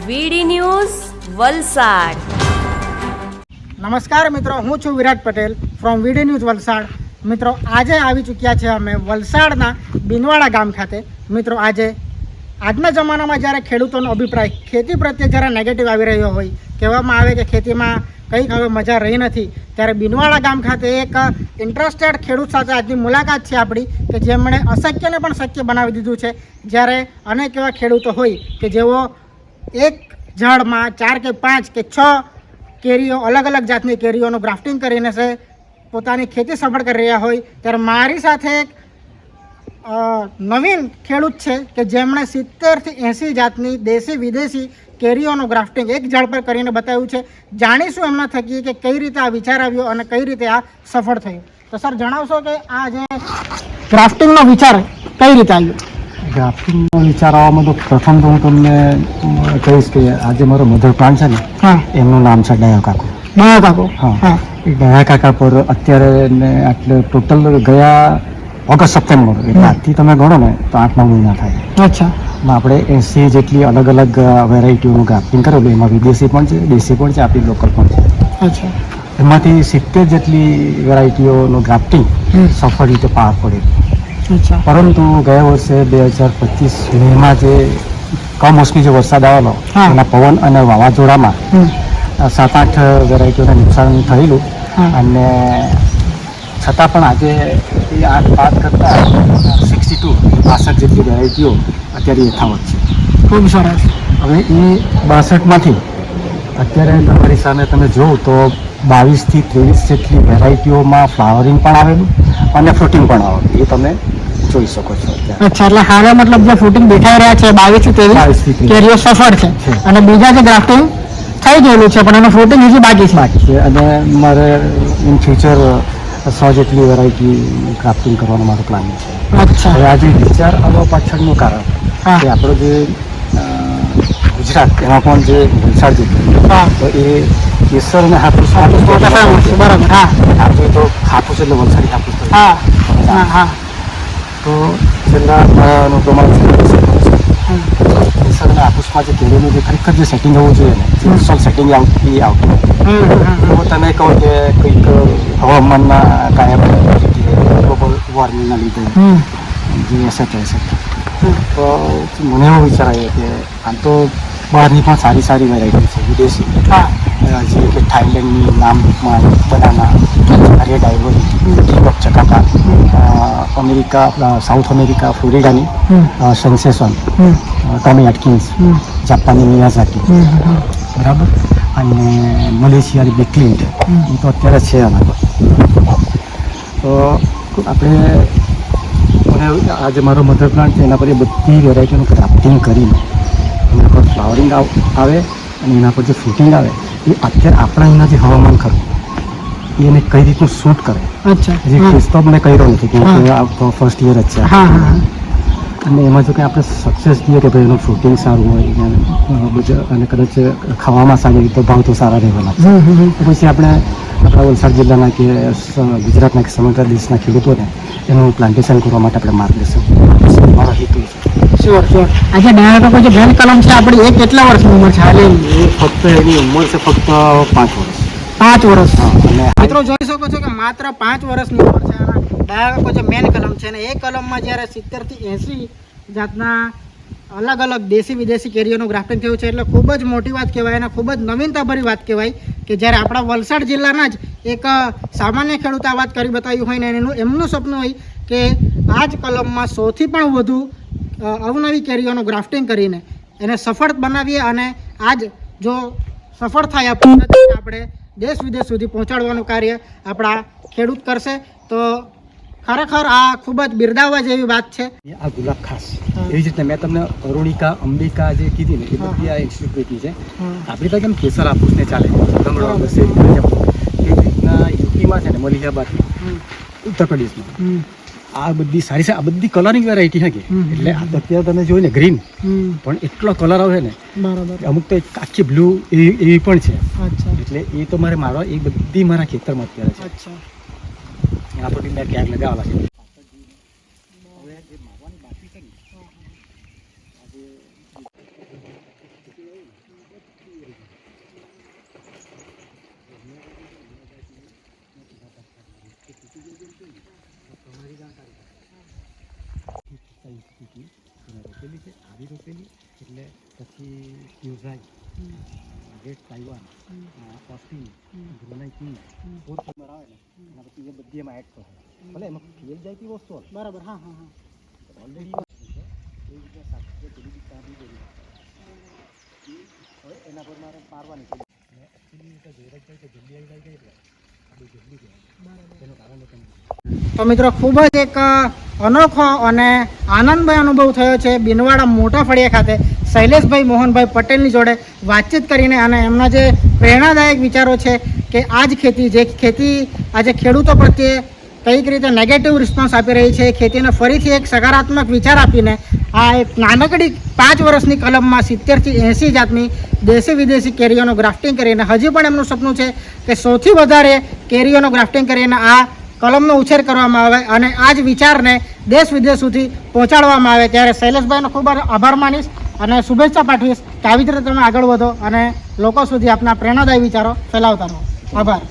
વીડી news Valsad. નમસ્કાર મિત્રો, હું છું Virat Patel from VD news Valsad. મિત્રો, આજે આવી ચૂક્યા છે અમે વલસાડના બિનવાડા ગામ ખાતે. મિત્રો, આજના જમાનામાં જ્યારે ખેડૂતોનો અભિપ્રાય ખેતી પ્રત્યે જ્યારે નેગેટિવ આવી રહ્યો હોય, કહેવામાં આવે કે ખેતીમાં કંઈક હવે મજા રહી નથી, ત્યારે બિનવાડા ગામ ખાતે એક ઇન્ટરેસ્ટેડ ખેડૂત સાથે આજની મુલાકાત છે આપણી, કે જેમણે અશક્યને પણ શક્ય બનાવી દીધું છે. જ્યારે અનેક એવા ખેડૂતો હોય કે જેઓ એક ઝાડમાં 4 કે 5 કે 6 કેરીઓ, અલગ અલગ જાતની કેરીઓનું ગ્રાફ્ટિંગ કરીને છે પોતાની ખેતી સફળ કરી રહ્યા હોય, ત્યારે મારી સાથે એક નવીન ખેડૂત છે કે જેમણે 70 થી 80 જાતની દેશી વિદેશી કેરીઓનું ગ્રાફ્ટિંગ એક ઝાડ પર કરીને બતાવ્યું છે. જાણીશું એમના થકી કે કઈ રીતે આ વિચાર આવ્યો અને કઈ રીતે આ સફળ થયું. તો સર, જણાવશો કે આ જે ગ્રાફ્ટિંગનો વિચાર કઈ રીતે આવ્યો? ગ્રાફ્ટિંગનો વિચાર આવવામાં તો પ્રથમ તો હું તમને કહીશ કે આજે મારો મધર પ્લાન્ટ છે ને, એમનું નામ છે ડાયા કાકો. ડાયા કાકો? હા, એ ડાયા કાકા પર અત્યારે એટલે ટોટલ ગયા ઓગસ્ટ સપ્ટેમ્બર, એટલે આજથી તમે ગણો ને તો 8-9 મહિના થાય. અચ્છા. આપણે 80 જેટલી અલગ અલગ વેરાયટીઓનું ગ્રાફ્ટિંગ કરેલું. એમાં વિદેશી પણ છે, દેશી પણ છે, આપણી લોકલ પણ છે. અચ્છા. એમાંથી 70 જેટલી વેરાયટીઓનું ગ્રાફ્ટિંગ સફળ રીતે પાર પડેલું. અચ્છા. પરંતુ ગયા વર્ષે 2025 મેમાં જે કમોસમી જે વરસાદ આવેલો, એના પવન અને વાવાઝોડામાં 7-8 વેરાયટીઓને નુકસાન થયેલું. અને છતાં પણ આજે એ 8 બાદ કરતાં 62 જેટલી વેરાયટીઓ અત્યારે યથાવત છે. ખૂબ સરસ. હવે એ 62માંથી અત્યારે તમારી સામે તમે જુઓ તો 22 થી 23 જેટલી વેરાયટીઓમાં ફ્લાવરિંગ પણ આવેલું અને ફ્રૂટિંગ પણ આવેલું, એ તમે જોઈ શકો છો. અચ્છા, એટલે હાલે મતલબ જે ફ્રૂટિંગ દેખાઈ રહ્યા છે 22 થી 23 કેરીઓ સફળ છે અને બીજા જે ગ્રાફ્ટિંગ થઈ ગયેલું છે પણ એનું ફ્રૂટિંગ હજી બાકી છે. અને મારે ઇન ફ્યુચર 100 જેટલી વેરાયટી ગ્રાફ્ટિંગ કરવાનો મારો પ્લાન છે. અચ્છા. હવે આજે વિચાર આવવા પાછળનું કારણ કે આપણો જે ગુજરાત, એમાં પણ જે વલસાડ જિલ્લો, તો એ કેસર અને હાફૂસ બરાબર. હા, આપણે તો હાફૂસ એટલે વલસાડી હાફૂસ. હા હા. તો છેલ્લા પ્રમાણ કેસર અને હાફૂસમાં જે કેરીનું જે ખરેખર જે સેટિંગ હોવું જોઈએ ને, જે અસલ સેટિંગ આવતું તો તમે કહો કે કંઈક હવામાનના કાયમ ગ્લોબલ વોર્મિંગના લીધે જે અસર થઈ શકે. તો મને એવો વિચાર આવ્યો કે આમ તો બહારની પણ સારી સારી વેરાયટી છે વિદેશી, જે કે થાઈલેન્ડની નામમાં બનાના, રેડ આઇવરી, ટીપ ચકાકા, અમેરિકા, સાઉથ અમેરિકા ફ્લોરિડાની સેન્સેશન, ટોમી એટકિન્સ, જાપાનની મિયાઝાકી, બરાબર, અને મલેશિયાની બેકલિન્ડ, એ તો અત્યારે છે આમાં. તો આપણે આજે મારો મધર પ્લાન્ટ છે, એના પર એ બધી વેરાયટીનું ગ્રાફ્ટિંગ કરીને એના પર ફ્લાવરિંગ આવે અને એના પર જે ફ્રૂટિંગ આવે એ અત્યારે આપણા અહીંના જે હવામાન ખરું એને કઈ રીતનું શૂટ કરે. અચ્છા. હજી ફેસ તો અમને કર્યો નથી કે ફર્સ્ટ યર જ છે. અને એમાં જો કે આપણે સક્સેસ થઈએ કે ભાઈ એનું ફ્રૂટિંગ સારું હોય અને કદાચ ખાવામાં સારી રીતે ભાવ તો સારા રહેવાના છે, તો પછી આપણે આપણા વલસાડ જિલ્લાના કે ગુજરાતના કે સમગ્ર દેશના ખેડૂતોને એનું પ્લાન્ટેશન કરવા માટે આપણે માર્ગદર્શન મારો હેતુ છે. શ્યોર. આજે ડાયા કાકો જે બેન કલમ છે આપણી, એ કેટલા વર્ષની ઉંમર છે હાલે? એ ફક્ત એની ઉંમર છે ફક્ત 5 વર્ષ. 5 વર્ષ. અને મિત્રો જોઈ શકો છો કે માત્ર 5 વર્ષની ઉંમર છે. ડાયા કાકો જે મેન કલમ છે ને, એ કલમમાં જ્યારે 70 થી 80 જાતના અલગ અલગ દેશી વિદેશી કેરીઓનું ગ્રાફ્ટિંગ થયું છે, એટલે ખૂબ જ મોટી વાત કહેવાય અને ખૂબ જ નવીનતાભરી વાત કહેવાય કે જ્યારે આપણા વલસાડ જિલ્લાના જ એક સામાન્ય ખેડૂત આ વાત કરી બતાવ્યું હોય ને એમનું સપનું હોય કે આ જ કલમમાં 100થી પણ વધુ અવનવી કેરીઓનું ગ્રાફ્ટિંગ કરીને એને સફળ બનાવીએ અને આજ જો સફળ થાય આપણે દેશ વિદેશ સુધી પહોંચાડવાનું કાર્ય આપણા ખેડૂત કરશે. તો ખરેખર આ ખૂબ જ બિરદાવવા જેવી વાત છે. આ ગુલાબ ખાસ એવી જ રીતે મેં તમને અરુણિકા, અંબિકા જે કીધી ને, એ બધી આ એક્સક્લુઝિવ છે. આપણી પાસે કેમ કેસર હાફૂસને ચાલે, એ રીતના યુપીમાં છે ને, મલિહાબાદ, ઉત્તર પ્રદેશમાં આ બધી સારી આ બધી કલરિંગ વેરાયટી છે કે એટલે અત્યારે તમે જોયું ને ગ્રીન પણ એટલો કલર આવે ને, બરાબર, અમુક તો આખી બ્લુ એવી પણ છે. એટલે એ તો મારા એ બધી મારા ખેતરમાં અત્યારે છે. એના પર મેં ક્યાંક લગાવેલા છે. સ્થિતિ એને રોપેલી છે, આવી રોપેલી એટલે પછી ક્યુઝાઈ, રેડ તાઇવાન, ઓસ્ટિન, બ્રુનાઈ કિંગ, પોત નંબર આવે ને એના પછી એ બધી એમાં એડ થશે. ભલે એમાં ફેલ જાય તેવી વસ્તુ હોય બરાબર. હા હા હા. ઓલરેડી એ રીતે સાથે પેલી બી ત્યાં બી ગયેલી હવે એના પર મારે પારવાની છે. અને એકચ્યુઅલી રીતે જોઈ જાય કે જલ્દી આવી જાય એટલે આપણે જલ્દી કહેવાય એનું કારણ તમે તો મિત્રો ખૂબ જ એક અનોખો અને આનંદમય અનુભવ થયો છે બિનવાડા મોટા ફળિયા ખાતે શૈલેષભાઈ મોહનભાઈ પટેલની જોડે વાતચીત કરીને. અને એમના જે પ્રેરણાદાયક વિચારો છે કે આ જ ખેતી, જે ખેતી આજે ખેડૂતો પ્રત્યે કઈક રીતે નેગેટિવ રિસ્પોન્સ આપી રહી છે, ખેતીને ફરીથી એક સકારાત્મક વિચાર આપીને આ એક નાનકડી 5 વર્ષની કલમમાં 70થી 80 જાતની દેશી વિદેશી કેરીઓનું ગ્રાફ્ટિંગ કરીને હજી પણ એમનું સપનું છે કે સૌથી વધારે કેરીઓનું ગ્રાફ્ટિંગ કરીને આ કલમનો ઉછેર કરવામાં આવે અને આ જ વિચારને દેશ વિદેશ સુધી પહોંચાડવામાં આવે. ત્યારે શૈલેષભાઈનો ખૂબ આભાર માનીશ અને શુભેચ્છા પાઠવીશ કે આવી રીતે તમે આગળ વધો અને લોકો સુધી આપના પ્રેરણાદાયી વિચારો ફેલાવતા રહો. આભાર.